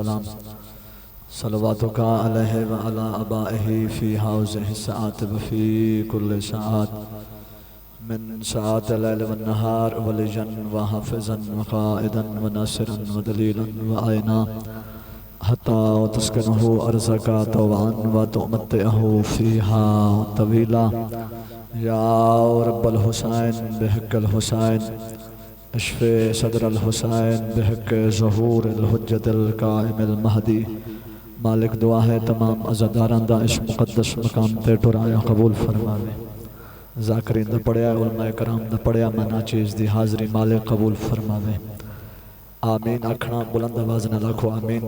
السلام صلواتك عليه وعلى آبائه في هذه الساعات وفي كل ساعات من ساعات الليل والنهار وليا وحافظا وقائدا وناصرا ودليلا وعينا حتى تسكنه أرزقا طوعا وتمتعه فيها طويلا يا رب الحسين بحق الحسين اشفِ صدر الحسین بحق ظہور الحجت القائم المہدی مالک دعا ہے تمام عزاداران دا اس مقدس مقام تے ٹرایا قبول فرماوے ذاکرین دا پڑھیا علماء کرام دا پڑھیا منا چیز دی حاضری مالک قبول فرماوے آمین اکھنا بلند آواز نہ لکھو آمین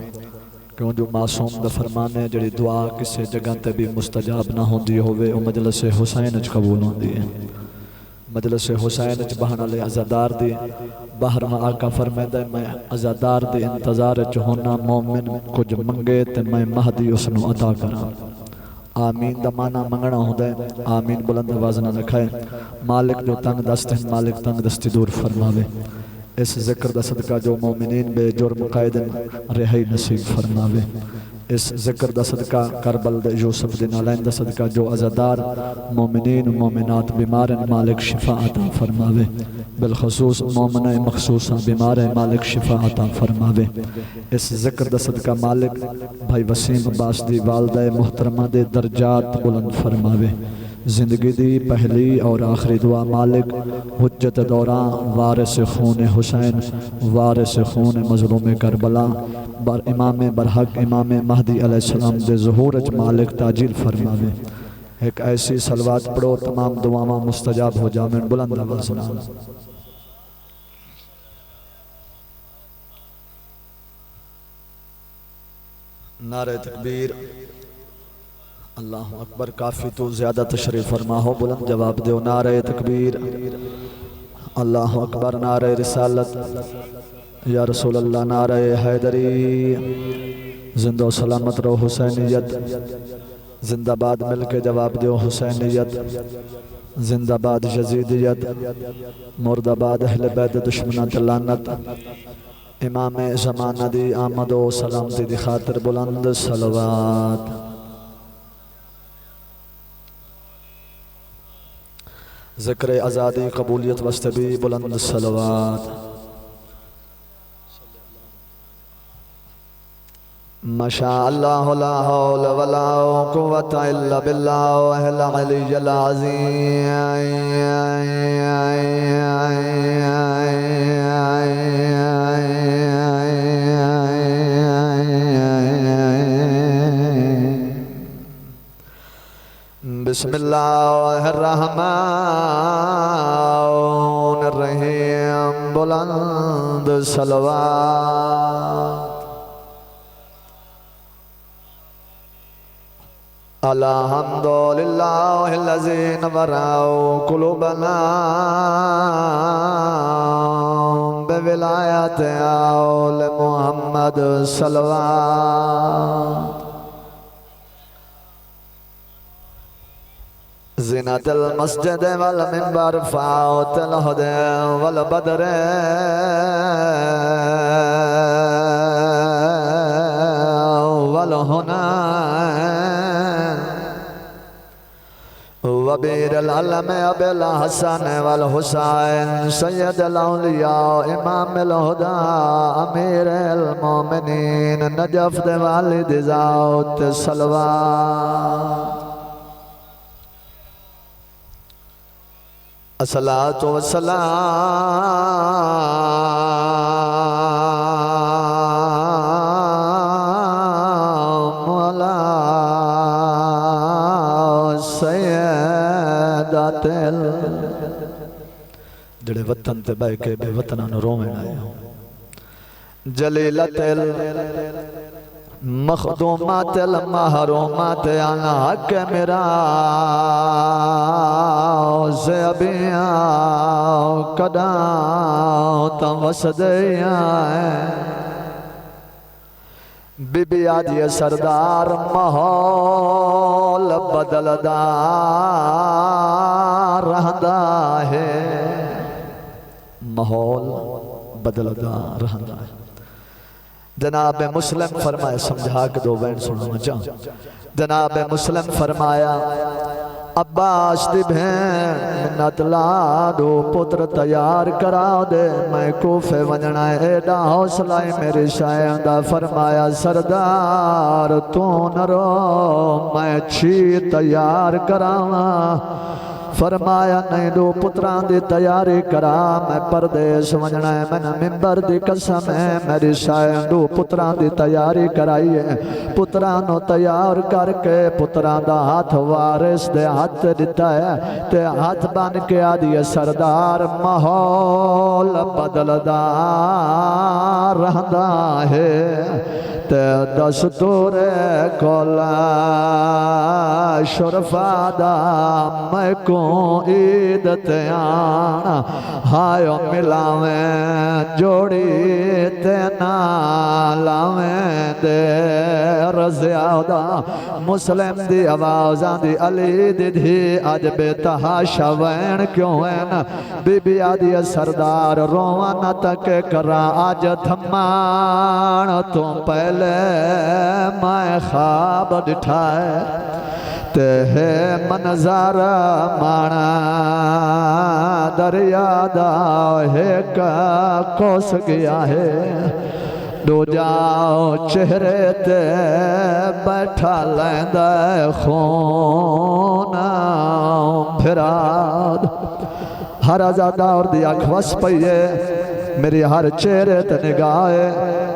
کیوں جو معصوم دا فرمان ہے جڑی دعا کسے جگہ تے بھی مستجاب نہ ہوندی ہوئے او مجلس حسین اچ قبول ہوندی ہے مجلس حسین اچ بہن علی عزادار دی باہر میں آقا فرمیدہ ہے میں عزادار دی انتظار اچ ہونا مومن کچھ منگے تے میں مہدی اس نو عطا کرا آمین دا مانا منگنا ہوندہ ہے آمین بلند آواز نہ رکھائے مالک جو تنگ دست ہے مالک تنگ دستی دور فرماوے اس ذکر دا صدقہ جو مومنین بے جرم قائد رہائی نصیب فرماوے اس ذکر دا صدقہ کربل دا یوسف دن علین دا صدقہ جو عزادار مومنین و مومنات بیمار مالک شفا عطا فرماوے بالخصوص مومنہ مخصوصہ بیمار مالک شفا عطا فرماوے اس ذکر دا صدقہ مالک بھائی وسیم عباس دی والدہ محترمہ دے درجات بلند فرماوے زندگی دی پہلی اور آخری دعا مالک حجت دوران وارث خون حسین وارث خون مظلوم کربلا امام برحق امام مہدی علیہ السلام دے ظہور اچ مالک تاجیل فرماوے ایک ایسی صلوات پڑھو تمام دعاواں مستجاب ہو جامن بلند آواز نال نعرہ تکبیر اللہ اکبر کافی تو زیادہ تشریف فرما ہو بلند جواب دیو نعرہ تکبیر اللہ اکبر نعرہ رسالت یا رسول اللہ نعرہ حیدری زندہ و سلامت رو حسینیت زندہ باد مل کے جواب دیو حسینیت زندہ باد یزیدیت مردہ باد اہل بیت دشمنات لعنت امام زمانہ دی آمد و سلامتی دی خاطر بلند صلوات ذکر ازادی قبولیت وستبی بلند صلوات ماشاء اللہ لا حول ولا قوة الا باللہ العلی بسم اللہ الرحمن الرحیم بلند صلوات الحمدللہ الذی نورا قلوبنا بولایت آل محمد صلوات زینت المسجد والمنبر فاوت الہدى والبدر والہنا وبیر العلم ابی الحسن والحسین سید الاولیاء امام الہدى امیر المومنین نجف دے والد ذات صلوات الصلاة والسلام على سیدات جڑے وطن تے بے کے بے وطنان رومن آئے ہوں جلیلت مخدومات المحرومات عن حق میرا زیبیاں قداں توسدیاں بی بی آجی سردار ماحول بدلدار رہندا ہے ماحول بدلدار رہندا ہے جناب مسلم فرمایا سمجھا کے دو بین سنو جا جناب مسلم فرمایا عباس دی بہن منت لا دو پتر تیار کرا دے میں کوفے ونجنا ایڈا حوصلہ میرے شاہن دا فرمایا سردار تو نہ رو میں چھی تیار کراواں فرمایا نہیں دو پتران دی تیاری کرا میں پردیس ونجنا ہے میں ممبر دی قسم ہے میری شاہن دو پتران دی تیاری کرائیے پترانو تیار کر کے پتران دا ہاتھ وارث دے ہاتھ دیتا ہے تے ہاتھ بان کے آدھی سردار ماحول بدلدا رہندا ہے تے دستور کولا شرفا دا میں کو عید تیانا ہائیو ملاویں جوڑی تینا لاویں دے رضیادہ مسلم دی آوازاں دی علی دی دھی آج بے تحاشا وین کیوں وین بی بی آدھی سردار روانا تک کرا آج تھمان تو پہلے میں خواب دٹھائے تے ہے منظر مانا دریا دا ہے کا کوس گیا ہے دو جاؤ چہرے تے بیٹھا لیندہ خون بھراد ہر آزادہ اور دیا کھوس پئیے میری ہر چہرے تے نگاہ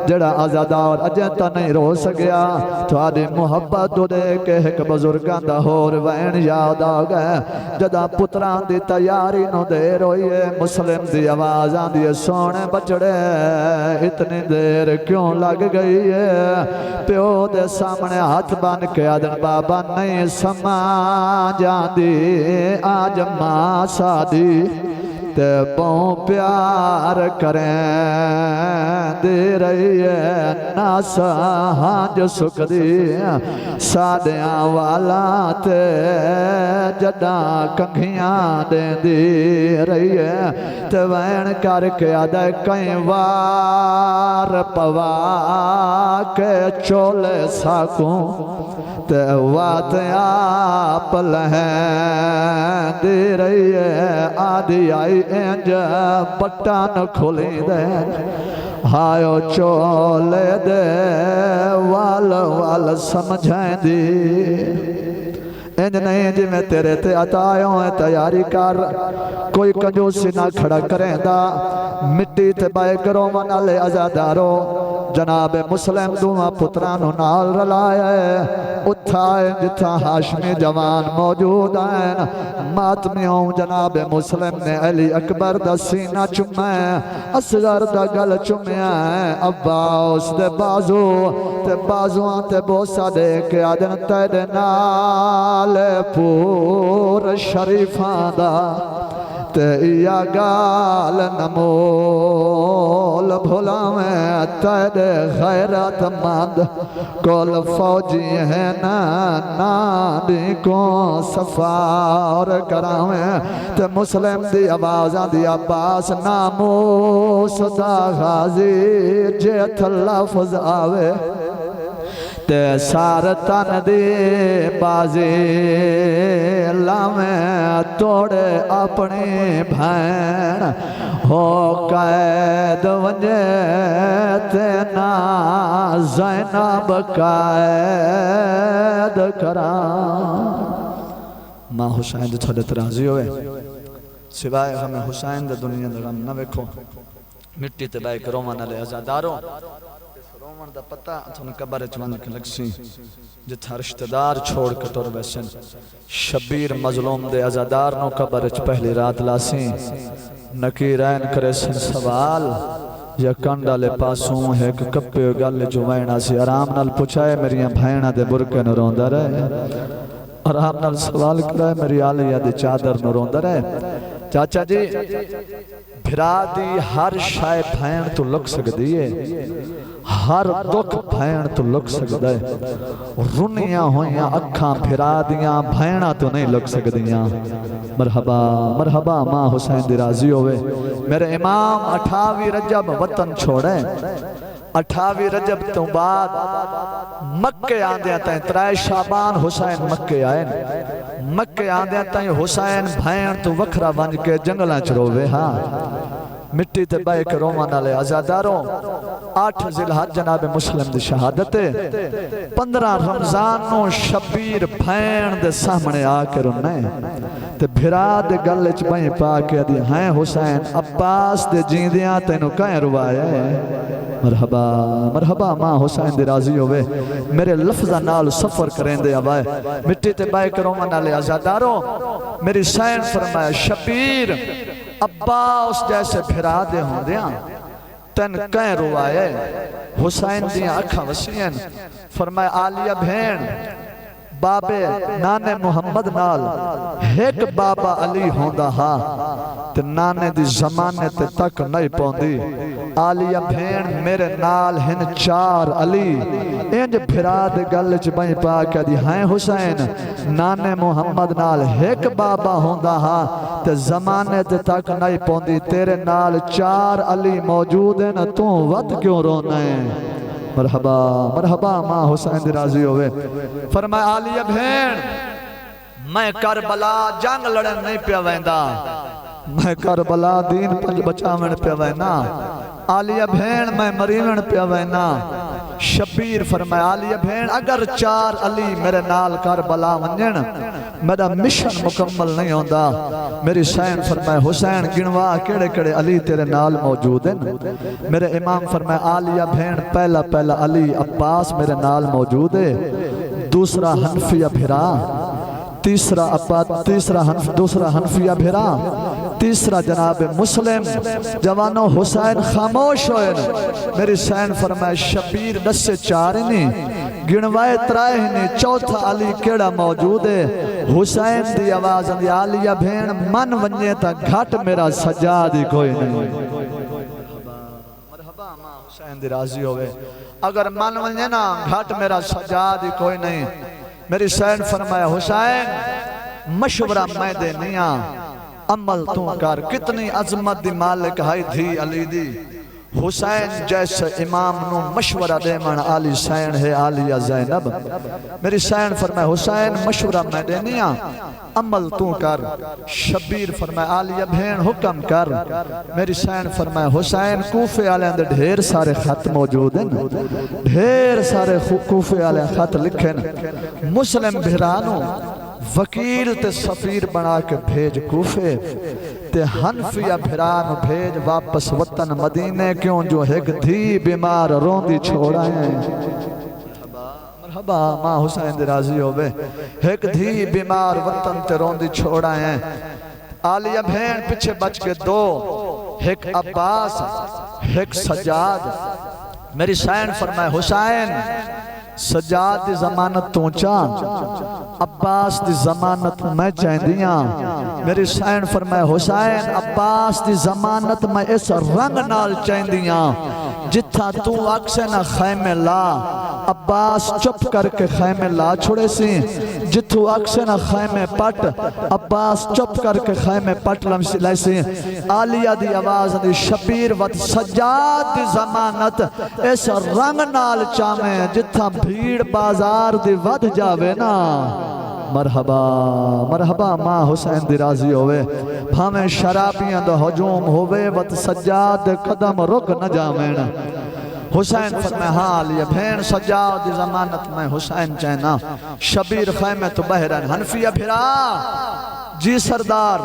جڑا آزادہ اور اجنتا نہیں رو سکیا تو آدھی محبت دو دے کے ایک بزرگان دا ہور وین یاد آگئے جدا پتران دی تیاری نو دے روئیے مسلم دی آوازان دی سونے بچڑے اتنی دیر کیوں لگ گئی ہے پیو دے سامنے ہاتھ بان کے آدن بابا نہیں سما جان دی آج ماں سادی تے بہوں پیار کریں دے رہی ہے ناسا ہانج سکھ دی سادیاں والا تے جداں کنگھیاں دے دی رہی ہے تے وین کر کے آدھے کئی وار پوا کے چولے ساکوں تے وات آپ لہیں دے رہی ہے آدھی آئی انج پٹان کھولی دے ہائیو چولے دے وال سمجھائیں دی انج نہیں جی میں تیرے تے عطایوں ہے تیاری کر کوئی کنجوسی نہ کھڑا کریں دا مٹی تے بائے کرو منالے ازادارو جناب مسلم دوہاں پترانو نال رلایا ہے اتھائے جتھا ہاشمی جوان موجود ہیں ماتمیوں جناب مسلم نے علی اکبر دا سینہ چمیں اصغر دا گل چمیں عباس دے بازو تے بازوان تے بوسا دے کے آدن تے دے نال پور شریفان دا تے یا گال نمول بھولاویں تے دے غیرت مند کول فوجی ہے نادی کو سفار کراویں تے مسلم دی آوازاں دی عباس ناموس دا غازی جیت لفظ آوے تے سارتن دی بازی لاویں توڑے اپنی بھین ہو قید ونجے تے نا زینب قید کران ماں حسین دے تھوڑے ترازی ہوئے سوائے ہمیں حسین دے دنیا دے غم نہ ویکھو مٹی تے بائے کرومان علی ازاداروں رومن دا پتہ تھون قبر چوان کے لگسی جتھا رشتہ دار چھوڑ کے ٹور بیسن شبیر مظلوم دے ازادار نو قبر چ پہلی رات لاسی نکیرین کرے سن سوال یا کنڈا لے پاسوں ہے کہ کپے گل جو وینا سی آرام نال پوچھائے میریاں بھائنہ دے برکے نو روندہ رہے آرام نال سوال کرائے میری آلیہ دے چادر نو روندہ رہے چاچا جی بھرا دی ہر شائع بھائن تو لگ سکتی ہے ہر دکھ بھائن تو لگ سکتا ہے رنیاں ہویاں اکھاں بھرا دیاں بھائنہ تو نہیں لگ سکتیاں مرحبا مرحبا ماں حسین دی راضی ہوئے میرے امام 28 رجب وطن چھوڑے 28 رجب تو بعد مکے آندیاں تائیں 3 شعبان حسین مکے آئین مکے آندیاں تائیں حسین بھائن تو وکھرا ونج کے جنگلاں چروے ہاں مٹی تے بائے کے رومان آلے عزاداروں 8 ذی الحج جناب مسلم دی شہادت 15 رمضان نو شبیر بھائن دے سامنے آ کے رنے تے بھرا دے گلے چ بائیں پا کے دی ہیں حسین عباس دے جیندیاں تینو کہیں روائے مرحبا مرحبا ماں حسین دی راضی ہوئے میرے لفظہ نال سفر کریں دے آوائے مٹی تے بائے کے رومان آلے عزاداروں میری سین فرمایا شبیر عباس جیسے بھرا دے ہوں دیاں تن کہیں روائے حسین دیاں اکھاں وسیعن فرمایا آلیہ بھین بابے نانے محمد نال ایک بابا علی ہوندہ ہا تے نانے دی زمانے تے تک نہیں پوندی آلیہ بھین میرے نال ہن 4 علی انج بھرا دے گل چ بائیں پا کے دی ہیں حسین نانے محمد نال ایک بابا ہوندہ ہا تے زمانے تے تک نہیں پوندی تیرے نال 4 علی موجود ہیں تو ود کیوں رونا ہے مرحبا مرحبا ماں حسین دی راضی ہوئے فرمایا آلیہ بھین میں کربلا جنگ لڑن نہیں پیا ویندا میں کربلا دین پنج بچاون پیا وینا آلیہ بھین میں مریون پیا وینا شبیر فرمایا آلیہ بھین اگر 4 علی میرے نال کربلا ونجن میرا مشن مکمل نہیں ہوندا میری سین فرمایا حسین گنوا کیڑے کیڑے علی تیرے نال موجود ہیں میرے امام فرمایا آلیہ بھین پہلا علی عباس میرے نال موجود ہے دوسرا حنفیہ بھرا دوسرا حنفیہ بھرا تیسرا جناب مسلم جوانو حسین خاموش ہوئے میری سین فرمائے شبیر 10 سے 4 نہیں گنوائے 3 نہیں چوتھا علی کیڑا موجود ہے حسین دی آواز دی آلیہ بھین من ونجے تا گھٹ میرا سجادی کوئی نہیں مرحبا ماں حسین دی راضی ہوئے اگر من ونجے نا گھٹ میرا سجادی کوئی نہیں میری سین فرمایا حسین مشورہ میں دے نیا عمل تو کر کتنی عظمت دی مالک ہائی تھی علی دی حسین جیسے امام نو مشورہ دے من آلی سین ہے آلیہ زینب میری سین فرمایا حسین مشورہ میں دے نیا عمل تو کر شبیر فرمایا آلیہ بھین حکم کر میری سین فرمایا حسین کوفے آلے اندر ڈھیر سارے خط موجود ہیں ڈھیر سارے کوفے آلے خط لکھیں مسلم بھرانو وکیل تے سفیر بنا کے بھیج کوفے تے حنفیہ بھران بھیج واپس وطن مدینے کیوں جو ایک دھی بیمار روندی چھوڑا ہے مرحبا ماں حسین دی راضی ہوئے ایک دھی بیمار وطن تے روندی چھوڑا ہے آلیہ بھین پچھے بچ کے 2 ایک عباس ایک سجاد میری سین فرمائے حسین سجاد دی ضمانت تو چاہ عباس دی ضمانت میں چاہندیاں میری سین فرمائے حسین عباس دی ضمانت میں اس رنگ نال چاہندیاں جتھا تو اکسے نہ خیمے لا عباس چپ کر کے خیمے لا چھوڑے سی جتھو اکسے نہ خیمے پٹ عباس چپ کر کے خیمے پٹ لائے سی آلیہ دی آواز دی شبیر ود سجاد دی ضمانت اس رنگ نال چاہمیں جتھا بھیڑ بازار دی ود جاوے نا مرحبا مرحبا ماں حسین دی راضی ہوئے بھامیں شرابیاں دا ہجوم ہوئے ود سجاد قدم رک نہ جاویں حسین فرمائے ہاں آلیہ بھین سجاد دی ضمانت میں حسین چہنا شبیر خیمہ تو بہرن حنفیہ بھرا جی سردار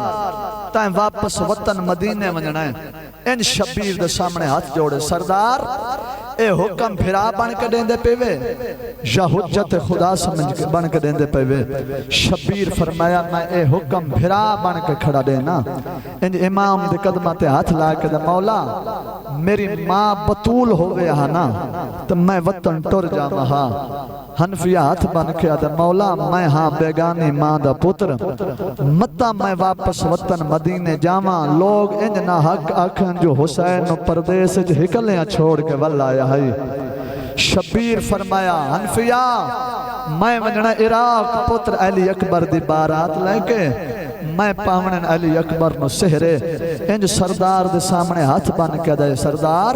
تائیں واپس وطن مدینے ونجنا ہے ان شبیر دے سامنے ہاتھ جوڑے سردار اے حکم بھرا بن کے دیندے پیوے یا حجت خدا سمجھ کے بن کے دیندے پیوے شبیر فرمایا میں اے حکم بھرا بن کے کھڑا دینا ان امام دے قدمہ تے ہاتھ لا کے دے مولا میری ماں بطول ہوئے ہانا تو میں وطن ٹر جاما ہاں حنفیہ ہاتھ بن کے دے مولا میں ہاں بیگانی ماں دا پتر متا میں واپس وطن مدینے جاما لوگ انج نہ حق آکھن جو حسین پردیس ہکلیاں چھوڑ کے واللہ آیا ہے شبیر فرمایا حنفیہ میں ونجنا عراق پتر علی اکبر دی بارات لے کے میں پاونن علی اکبر نو سہرے انج سردار دے سامنے ہاتھ بن کے دے سردار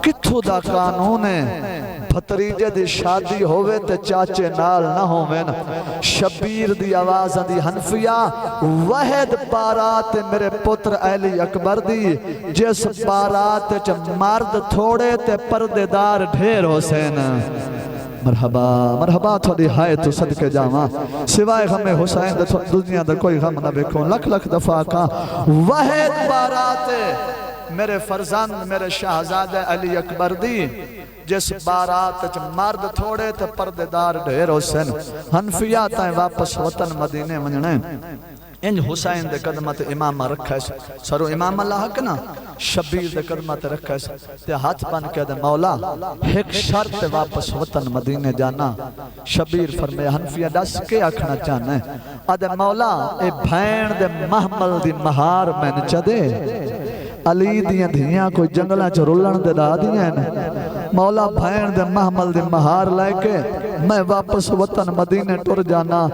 کتھوں دا قانون ہے بھتریجے دی شادی ہوئے تے چاچے نال نہ ہوویں شبیر دی آواز دی حنفیہ وحد بارات میرے پتر علی اکبر دی جس بارات چ مرد تھوڑے تے پردے دار ڈھیر حسین مرحبا مرحبا تھوڑی ہائے تو صدقے جاواں سوائے غم حسین دے دنیا دا کوئی غم نہ بیکھوں لکھ لکھ دفعہ کا وحد بارات میرے فرزند میرے شہزادہ علی اکبر دی جس بارات چ مرد تھوڑے تے پردے دار ڈھیر حسین حنفیہ تائیں واپس وطن مدینے ونجنے انج حسین دے قدمت امامہ رکھا ہے سرو امام اللہ حق نا شبیر دے قدمت رکھا ہے تے ہاتھ بن کے دے مولا ایک شرط واپس وطن مدینے جانا شبیر فرمائے حنفیہ دس کے آکھنا چاہنا ہے آدھے مولا اے بھین دے محمل دی مہار میں نچا دے علی دیاں دھیاں کوئی جنگلہ چ رولن دے دا دیاں مولا بھین دے محمل دی مہار لے کے میں واپس وطن مدینے ٹر جانا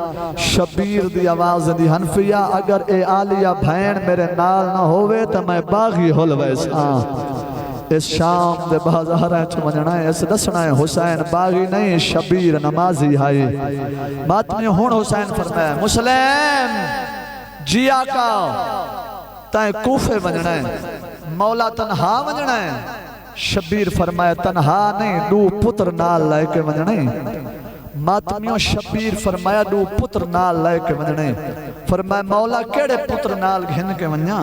شبیر دی آواز دی حنفیہ اگر اے آلیہ بھین میرے نال نہ ہوئے تو میں باغی ہول ویسا اس شام دے بازاریں چھ منجنا ہے اس دسنا ہے حسین باغی نہیں شبیر نمازی ہائی ماتمی ہون حسین فرمائے مسلم جی آقا تائیں کوفے منجنا ہے مولا تنہا منجنا ہے شبیر فرمائے تنہا نہیں دو پتر نال لائے کے منجنے ماتمیوں شبیر فرمایا دو پتر نال لائے کے منجنے فرمائے مولا کیڑے پتر نال گھن کے منجا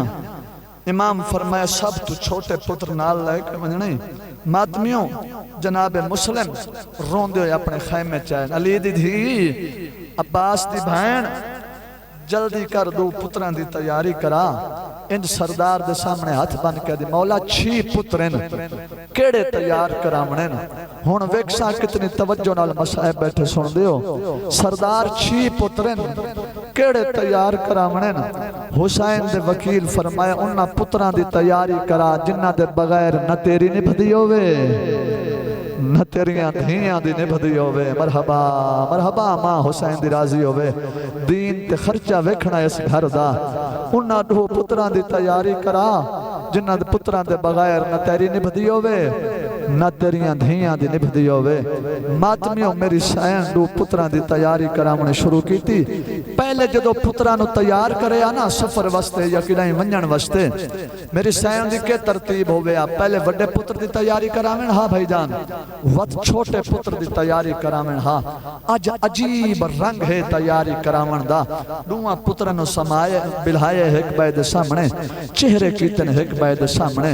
امام فرمایا سب تو چھوٹے پتر نال لائے کے منجنے ماتمیوں جناب مسلم رون دیو اپنے خیمے چاہیں علی دی دھی عباس دی بھین جلدی کر دو پتران دی تیاری کرا ان سردار دے سامنے ہاتھ بن کے دی مولا 6 پترین کیڑے تیار کرامنین ہون ویکسا کتنی توجہ نال مسائب بیٹھے سن دیو سردار 6 پترین کیڑے تیار کرامنین حسین دے وکیل فرمایا انہا پتران دی تیاری کرا جنہ دے بغیر نہ تیری نبھ دیوے نہ تیریاں دھیاں دی نبھ دیوے مرحبا مرحبا ماں حسین دی راضی ہوئے دین تے خرچہ ویکھنا اس گھر دا انہا دو پتران دی تیاری کرا جنہ دے پتران دے بغیر نہ تیری نبھ دیوے نہ تیریاں دھیاں دی نبھ دیوے ماتمیوں میری سین دو پتران دی تیاری کرا انہیں شروع کی تھی پہلے جدو پترانو تیار کرے آنا سفر وستے یا کدائیں ونجن وستے میری سین دی کے ترتیب ہوئے آپ پہلے وڈے پتر دی تیاری کرامن ہاں بھائی جان وقت چھوٹے پتر دی تیاری کرامن ہاں آج عجیب رنگ ہے تیاری کرامن دا دوہاں پترانو سمائے بلہائے ایک بائد سامنے چہرے کیتن ایک بائد سامنے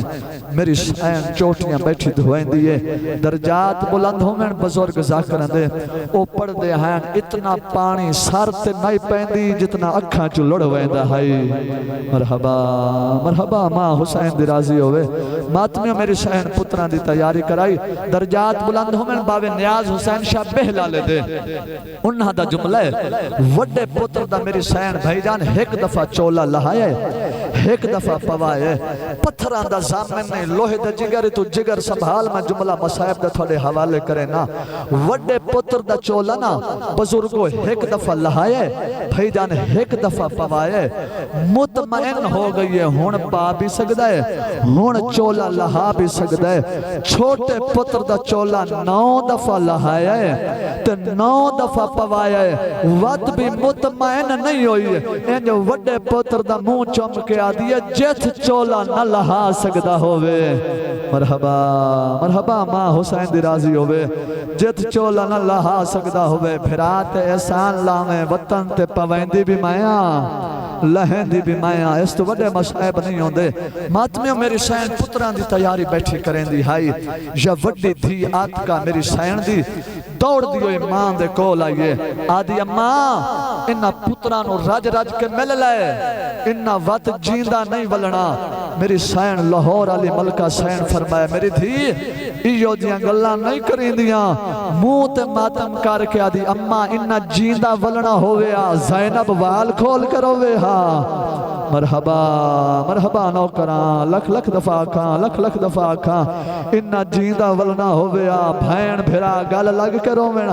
میری سین چوٹیاں بیٹھی دھوئیں دیئے درجات بلند ہوں میں بزرگ ذاکرن دے او پڑھ دے ہیں اتنا پانی سار تے نہیں پہندی جتنا اکھاں چو لڑ ویندہ ہائی مرحبا مرحبا ماں حسین دی راضی ہوئے ماتمیوں میری سین پتران دی تیاری کرائی درجات بلند ہوں میں باوے نیاز حسین شاہ بہلا لے دے انہا دا جملہ ہے وڈے پتر دا میری سین بھائی جان ایک دفعہ چولا لہائے ایک دفعہ پوائے پتھران دا زامن نہیں لوہے دا جگر تو جگر سنبھال میں جملہ مسائب دا تھوڑے حوالے کرے نا وڈے پتر دا چولا نا بزرگو ایک دفعہ لہائے بھائی جان ایک دفعہ پوائے مطمئن ہو گئی ہے ہون پا بھی سکتا ہے ہون چولا لہا بھی سکتا ہے چھوٹے پتر دا چولا 9 دفعہ لہائے تے 9 دفعہ پوائے وقت بھی مطمئن نہیں ہوئی ہے ان جو وڈے پتر دا منہ چم کے آدھی ہے جت چولا نہ لہا سکتا ہوئے مرحبا مرحبا ماں حسین دی راضی ہوئے جت چولا نہ لہا سکتا ہوئے پھرات احسان لاویں وطن تے پویندی بھی مائیاں لہندی بھی مائیاں اس تو وڈے مسائب نہیں ہوں دے ماتمیوں میری سین پتران دی تیاری بیٹھی کریں دی ہائی یا وڈی دھی آت کا میری سین دی دوڑ دیو ایمان دے کول آئیے آدھی اماں انہا پترانو رج رج کے مل لائے انہا وقت جیندہ نہیں ولنا میری سین لاہور علی ملکہ سین فرمائے میری دھی ایو دیاں گلہ نہیں کریں دیاں موت ماتم کر کے آدھی اماں انہا جیندہ ولنا ہوئے زینب وال کھول کر ہوئے مرحبا مرحبا نوکران لکھ لکھ دفعہ کھاں لکھ لکھ دفعہ کھاں انہا جیندہ ولنا ہوئے بھین بھرا گل لگ کرو میں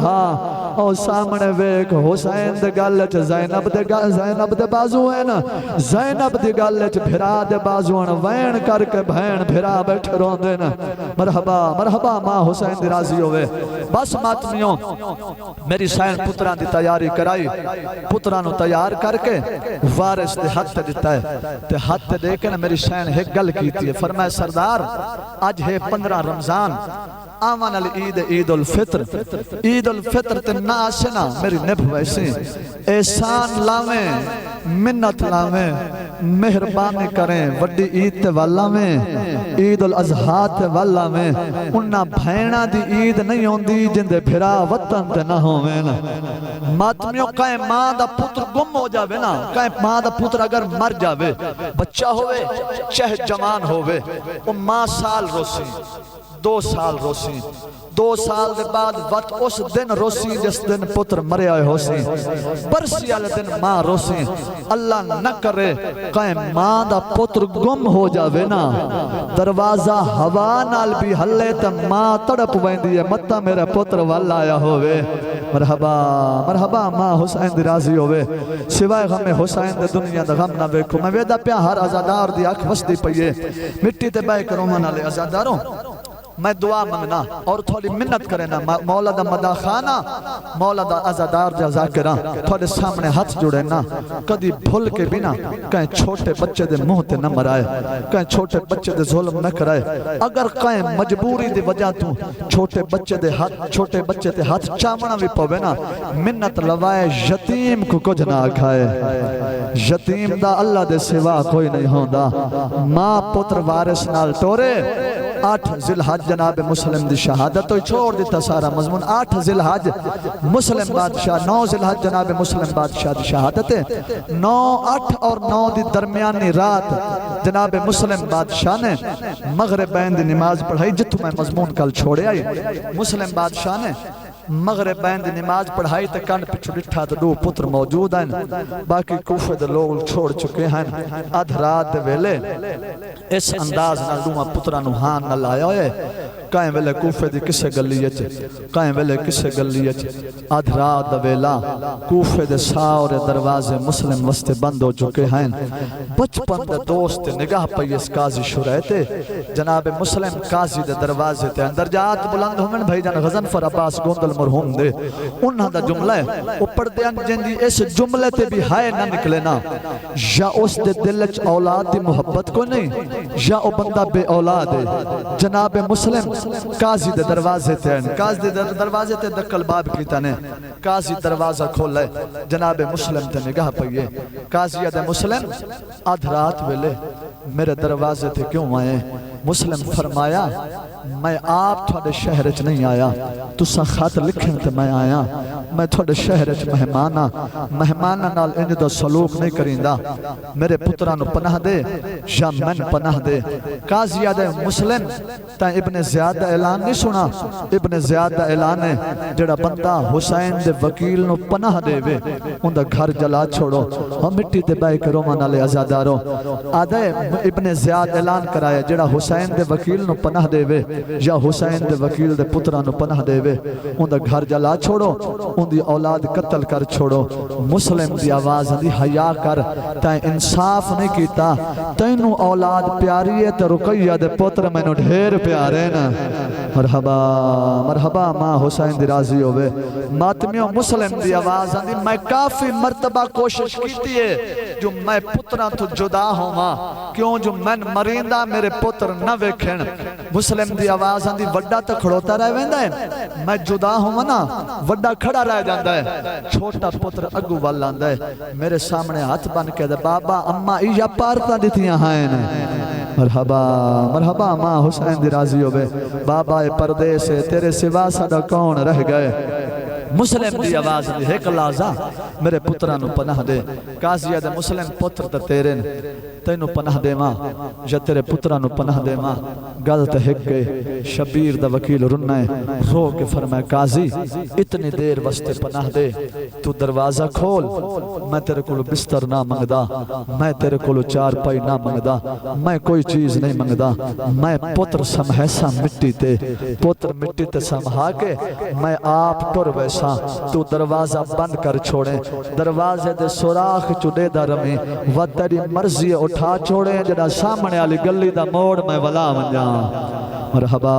او سامنے ویک حسین دے گل وچ زینب دے بازو ہیں زینب دی گل وچ بھرا دے بازو ہیں وین کر کے بہن بھرا بیٹھے روندے نا مرحبا مرحبا ماں حسین دی راضی ہوئے بس ماتمیوں میری سین پتران دی تیاری کرائی پترانو تیار کر کے وارث دے ہاتھ دیتا ہے تے ہاتھ دے کے میری سین ایک گل کیتی ہے فرمایا سردار آج ہے 15 رمضان آمان عید الفطر عید الفطر تے نا آسنا میری نبھ ویسے احسان لاویں منت لاویں مہربانی کریں وڈی عید تے والا میں عید الاضحیٰ تے والا میں انہا بھینا دی عید نہیں ہوندی جن دے بھرا وطن تے نہ ہوئے نا ماتمیوں کہیں ماں دا پتر گم ہو جاوے نا کہیں ماں دا پتر اگر مر جاوے بچہ ہوئے چہ جوان ہوئے وہ ماں سال روسی 2 سال روسی 2 سال دے بعد وقت اس دن روسی جس دن پتر مرے آئے ہو سی برسی آلے دن ماں روسی اللہ نہ کرے کہیں ماں دا پتر گم ہو جاوے نا دروازہ ہوا نال بھی ہلے تا ماں تڑپ ویندی ہے مطا میرے پتر والا آیا ہوئے مرحبا مرحبا ماں حسین دی راضی ہوئے سوائے غم حسین دے دنیا دا غم نہ بیکھو میں ویدہ پیا ہر ازادار دی آنکھ وستی پئیے مٹی تے بے کروں منہ لے ازاداروں میں دعا منگنا اور تھوڑی منت کرنا مولا دا مدا خانہ مولا دا ازادار جا ذاکرہ تھوڑے سامنے ہاتھ جڑے نا کدی بھول کے بھی نا کہیں چھوٹے بچے دے منہ تے نہ مرائے کہیں چھوٹے بچے دے ظلم نہ کرائے اگر کہیں مجبوری دی وجہ تو چھوٹے بچے دے ہاتھ چامنا بھی پوے نا منت لوائے یتیم کو کچھ نہ کھائے یتیم دا اللہ دے سوا کوئی نہیں ہوندہ ماں پتر وارث نال ٹورے 8 ذی الحج جناب مسلم دی شہادت تو چھوڑ دیتا سارا مضمون 8 ذی الحج مسلم بادشاہ 9 ذی الحج جناب مسلم بادشاہ دی شہادت ہے 9 8 اور 9 دی درمیانی رات جناب مسلم بادشاہ نے مغربین دی نماز پڑھائی جتوں میں مضمون کل چھوڑے آئی مسلم بادشاہ نے مغربین دی نماز پڑھائی تے کانڈ پچھو ڈٹھا تو 2 پتر موجود ہیں باقی کوفے دے لوگ چھوڑ چکے ہیں آدھ رات دے ویلے اس انداز نہ لوما پترانو ہاں نہ لایا ہوئے کہیں ویلے کوفے دی کسے گلیچ کہیں ویلے کسے گلیچ آدھ رات دے ویلا کوفے دے ساورے دروازے مسلم وستے بند ہو چکے ہیں بچپن دے دوست نگاہ پہ اس قاضی شرائے جناب مسلم قاضی دے دروازے تے اندر جات بلند ہومن بھائی جان غزنفر عباس گوندل مرحوم دے انہاں دا جملہ ہے وہ پڑھ دے جن دی اس جملے تے بھی ہائے نہ نکلے نا یا اس دے دلچ اولاد دی محبت کو نہیں یا او بندہ بے اولاد ہے جناب مسلم قاضی دے دروازے تے ہیں قاضی دے دروازے تے دکل باب کیتا نے قاضی دروازہ کھول ہے جناب مسلم تے نگاہ پئیے قاضی دے مسلم آدھ رات ویلے میرے دروازے تے کیوں آئے مسلم فرمایا میں آپ تھوڑے شہر چ نہیں آیا تسا خط لکھن تے میں آیا میں تھوڑے شہر چ مہمانہ نال انج دا سلوک نہیں کریندا میرے پترانو پناہ دے یا من پناہ دے قاضی دے مسلم تا ابن زیاد دا اعلان نہیں سنا ابن زیاد دا اعلان ہے جڑا بندہ حسین دے وکیل نو پناہ دے وے ان دا گھر جلا چھوڑو ہم مٹی تے بے کرو مانا لے ازادارو آدھے ابن زیاد اعلان کرایا جڑا حسین دے وکیل نو پناہ دے وے یا حسین دے وکیل دے پترانو پناہ دے وے ان دا گھر جلا چھوڑو ان دی اولاد قتل کر چھوڑو مسلم دی آواز دی حیا کر تائیں انصاف نہیں کیتا تینو اولاد پیاری ہے تے رقیہ دے پتر میں نو ڈھیر پیارے نا مرحبا مرحبا ماں حسین دی راضی ہوئے ماتمیوں مسلم دی آواز دی میں کافی مرتبہ کوشش کیتی ہے جو میں پتران تو جدا ہوں کیوں جو میں مریندہ میرے پتر نہ ویکھن مسلم دی آواز دی وڈا تا کھڑوتا رہ ویندہ ہے میں جدا ہوں نا وڈا کھڑا رہ جاندہ ہے چھوٹا پتر اگو والاندہ ہے میرے سامنے ہاتھ بن کے دے بابا اممہ یا پارتا دیتیاں ہائیں مرحبا مرحبا ماں حسین دی راضی ہوئے بابا پردے سے تیرے سوا ساڈا کون رہ گئے مسلم دی آواز دی ایک لازا میرے پترانو پناہ دے قاضی دے مسلم پتر تے تیرے تینو پناہ دے ماں یا تیرے پترانو پناہ دے ماں گلت ہک گئے شبیر دا وکیل رنائے رو کے فرمائے قاضی اتنی دیر وستے پناہ دے تو دروازہ کھول میں تیرے کولو بستر نہ منگدا میں تیرے کولو چار پائی نہ منگدا میں کوئی چیز نہیں منگدا میں پتر سمحیسا مٹی تے پتر مٹی تے سمحا کے میں آپ ٹر ویسے سا تو دروازہ بند کر چھوڑے دروازے دے سوراخ چڑے دا رمی و تیری مرضی اٹھا چھوڑے جڑا سامنے علی گلی دا موڑ میں ولا منجا مرحبا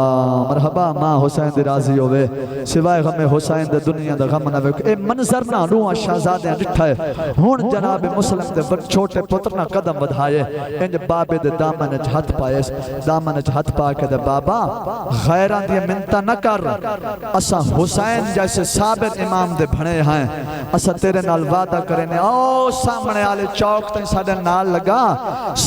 مرحبا ماں حسین دی راضی ہوئے سوائے غم حسین دے دنیا دا غم نہ وے اے منظر نہ روحاں شہزادیاں ڈٹھا ہے ہون جناب مسلم دے چھوٹے پتر نہ قدم بدھائے انج بابے دے دامن اچ ہاتھ پائے دامن اچ ہاتھ پا کے دے بابا غیران دی منتا نہ کر اسا حسین جیسے ثابت امام دے بھنے ہیں اسا تیرے نال وعدہ کرنے او سامنے آلے چوک تائیں ساڑے نال لگا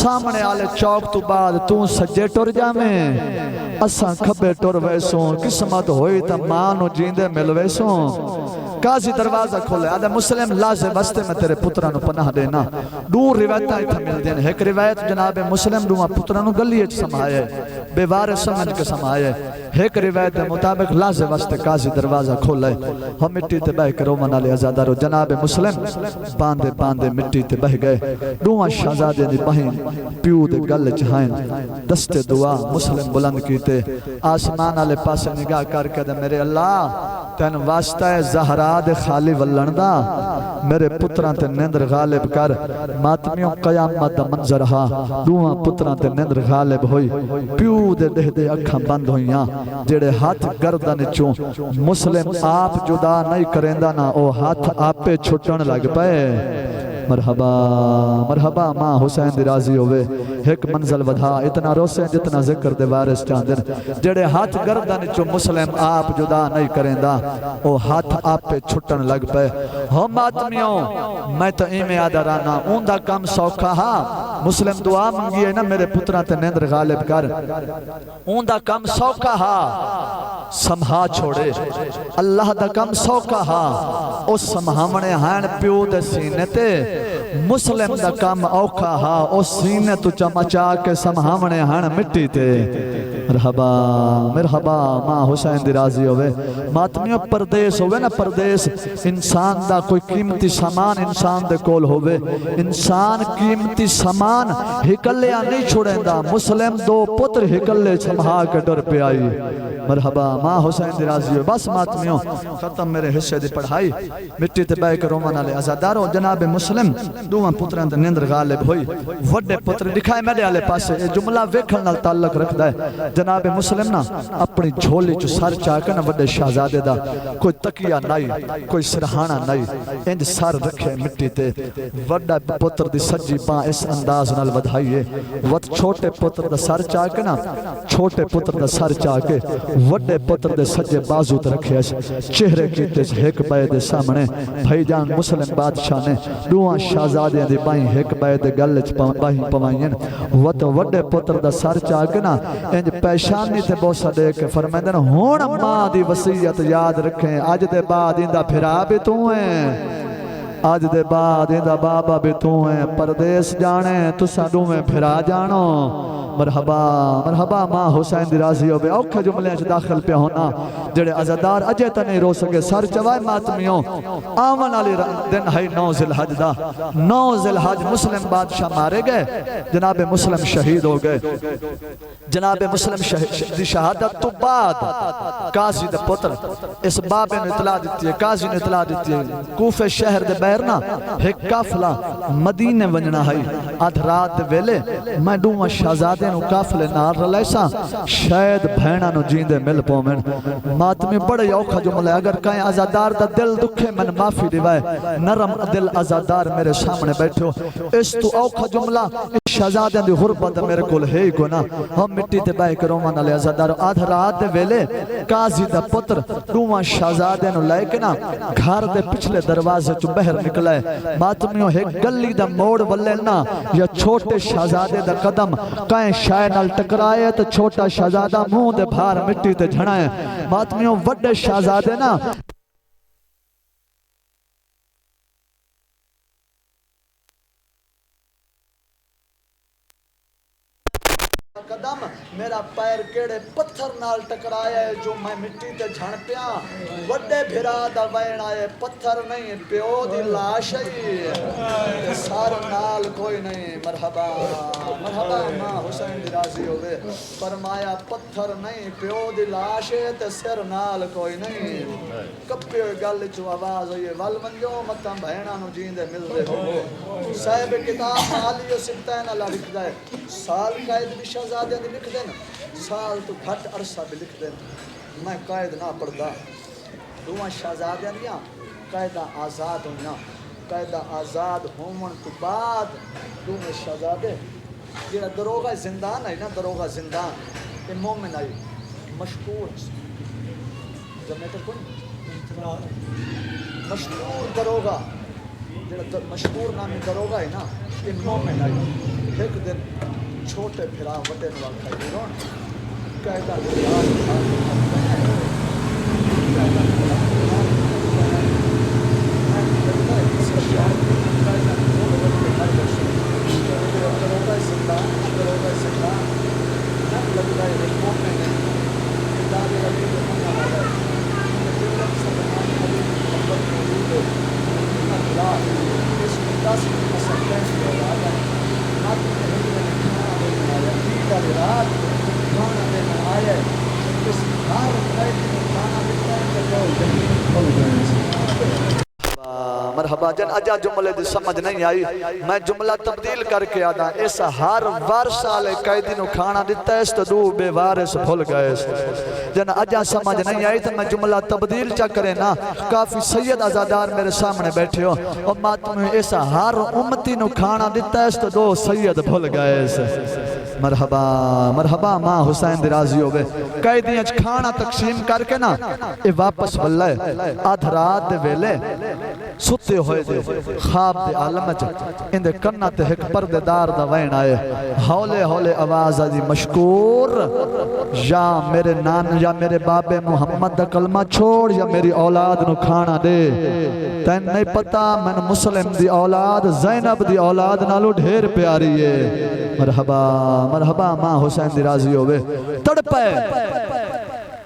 سامنے آلے چوک تو بعد تو سجے ٹر جامیں اساں کھبے ٹر ویسوں قسمت ہوئی تا مانو جیندے مل ویسوں قاضی دروازہ کھولے آدھے مسلم لازے وستے میں تیرے پترانو پناہ دینا دور روایتہ ایتھا مل دین ایک روایت جناب مسلم دوہاں پترانو گلی اچھ سمائے بے وارے سمجھ کے سمائے ایک روایت مطابق لازے وستے قاضی دروازہ کھولے ہم مٹی تے بہ کے رومن علی ازادارو جناب مسلم باندے باندے مٹی تے بہ گئے دوہاں شہزادے دی بہن پیو دے گل چہائیں دست دعا مسلم بلند کیتے آسمان علی پاسے نگاہ کر کے دے میرے اللہ تین واسطہ زہرا دے خالی ولن دا میرے پتران تے نیندر غالب کر ماتمیوں قیامت دا منظر ہا دوہاں پتران تے نیندر غالب ہوئی پیو دے دہ دے اکھاں بند ہوئیاں جڑے ہاتھ گردن چوں مسلم آپ جدا نہیں کریندہ نا او ہاتھ آپ پہ چھٹن لگ پائے مرحبا مرحبا ماں حسین دی راضی ہوئے ایک منزل ودھا اتنا روسے جتنا ذکر دے وارث چاندن جڑے ہاتھ گردن چو مسلم آپ جدا نہیں کریں دا او ہاتھ آپ پہ چھٹن لگ پے ہم آدمیوں میں تو ایمیں آدھا رانا اون دا کم سوکھا ہا مسلم دعا منگی ہے نا میرے پتران تے نیندر غالب کر اون دا کم سوکھا ہا سمہا چھوڑے اللہ دا کم سوکھا ہا اس سمہامنے ہین پیو دے سینے تے مسلم دا کم اوکھا ہا اس سینے تو چمچا کے سمہامنے ہین مٹی تے مرحبا مرحبا ماں حسین دی راضی ہوئے ماتمیوں پردیس ہوئے نا پردیس انسان دا کوئی قیمتی سامان انسان دے کول ہوئے انسان قیمتی سامان ہکلیاں نہیں چھوڑیں دا مسلم دو پتر ہکلے سمہا کے ڈر پہ آئی مرحبا ماں حسین دی راضی ہوئے بس ماتمیوں ختم میرے حصے دی پڑھائی مٹی تے بے کے رومن علی ازادارو جناب مسلم دوہاں پتران تے نیندر غالب ہوئی وڈے پتر دکھائے میرے آلے پاسے یہ جملہ ویکھن نال تعلق رکھ دائے جناب مسلم نا اپنی جھولی چو سر چاکے نا وڈے شہزادے دا کوئی تکیہ نہیں کوئی سرحانہ نہیں انج سر رکھے مٹی تے وڈا پتر دی سجی پاں اس انداز نال ودھائیے وط چھوٹے پتر دا سر چاکے نا چھوٹے پتر دا سر چاکے وڈے پتر دے سجے بازو تے رکھے چہرے کیتے ایک بے دے سامنے بھائی جان مسلم بادشاہ نے دوہاں شہزادیاں دی بائیں ایک بے دے گلچ بائیں پوائیں وط وڈے پتر دا سر چاکے نا انج پیشانی تے بوسا دے کے فرمیندن ہون ماں دی وصیت یاد رکھیں آج دے بعد اندہ پھرا بھی تو ہیں آج دے بعد اندہ بابا بھی تو ہیں پردیس جانے تو ساڈوں میں پھرا جانو مرحبا مرحبا ماں حسین دی راضی ہوئے اوکھے جملے اچھ داخل پہ ہونا جڑے عزادار اجے تا نہیں رو سکے سر چوائے ماتمیوں آمن علی دن ہے 9 ذی الحج دا 9 ذی الحج مسلم بادشاہ مارے گئے جناب مسلم شہید ہو گئے جناب مسلم دی شہادت تو بعد قاضی دے پتر اس بابے نے اطلاع دیتی ہے قاضی نے اطلاع دیتی ہے کوفے شہر دے بیرنا ایک قافلہ مدینے ونجنا ہے آدھ رات دے ویلے میں دوہاں شہزادے نو قافلے نار رلیسا شاید بھینا نو جیندے مل پومن ماتمی بڑے اوکھا جملے اگر کہیں ازادار دا دل دکھے من معافی دیوائے نرم دل ازادار میرے سامنے بیٹھے ہو اس تو اوکھا جملہ شہزادیاں دی غربت میرے کول ہے ہی گونا ہم مٹی تے بائی کرومان علی ازادار آدھ رات دے ویلے قاضی دا پتر دوہاں شہزادیاں نو لائے کے نا گھر دے پچھلے دروازے چو بہر نکلائے ماتمیوں ایک گلی دا موڑ ولے نا یا چھوٹے شہزادے دا قدم کہیں شائع نال ٹکرائے تو چھوٹا شہزادہ منہ دے بھار مٹی تے جھڑائے ماتمیوں وڈے شہزادے نا قدم میرا پیر کیڑے پتھر نال ٹکرایا ہے جو میں مٹی تے جھڑ پیا وڈے بھرا دا وین آئے پتھر نہیں پیو دی لاش ہے سار نال کوئی نہیں مرحبا مرحبا ماں حسین دی راضی ہوئے فرمایا پتھر نہیں پیو دی لاش ہے تے سر نال کوئی نہیں کپے ہوئے گل چو آواز ہوئی ول منجو متاں بہناں نو جیندے ملدے ہو صاحب کتاب عالی و سبتین اللہ لکھ دائے سال قائد بھی شہزادے دی لکھ دیں سال تو گھٹ عرصہ بھی لکھ دیں میں قائد نہ پڑھدا دوہاں شہزادے دیاں قائدہ آزاد ہونا قائدہ آزاد ہومن تو بعد دوہاں شہزادے جیڑا دروغہ زندان ہے نا دروغہ زندان یہ مومن آئی مشکور جنریٹر کون مشکور دروغہ جیڑا مشکور نامی دروغہ ہے نا یہ مومن آئی ایک دن چھوٹے پھرا وڈے نوال کھائی دیرون قائدہ مرحبا جن اجا جملے دی سمجھ نہیں آئی میں جملہ تبدیل کر کے آدھا ایسا ہر وارث آلے قیدی نو کھانا دیتا ہے اس تو دو بے وارث بھول گئے جن اجا سمجھ نہیں آئی تو میں جملہ تبدیل چا کرے نا کافی سید ازادار میرے سامنے بیٹھے ہو اور ماتم ایسا ہر امتی نو کھانا دیتا ہے اس تو دو سید بھول گئے مرحبا مرحبا ماں حسین دی راضی ہوئے قیدیاں کھانا تقسیم کر کے نا اے واپس واللہ آدھ رات دے ویلے ستے ہوئے دے خواب دے عالمت ان دے کنہ تے ایک پردے دار دا وین آئے ہولے ہولے آواز آجی مشکور یا میرے نان یا میرے باب محمد دا کلمہ چھوڑ یا میری اولاد نو کھانا دے تین نہیں پتا میں مسلم دی اولاد زینب دی اولاد نالو ڈھیر پیاری ہے مرحبا مرحبا ماں حسین دی راضی ہوئے تڑپے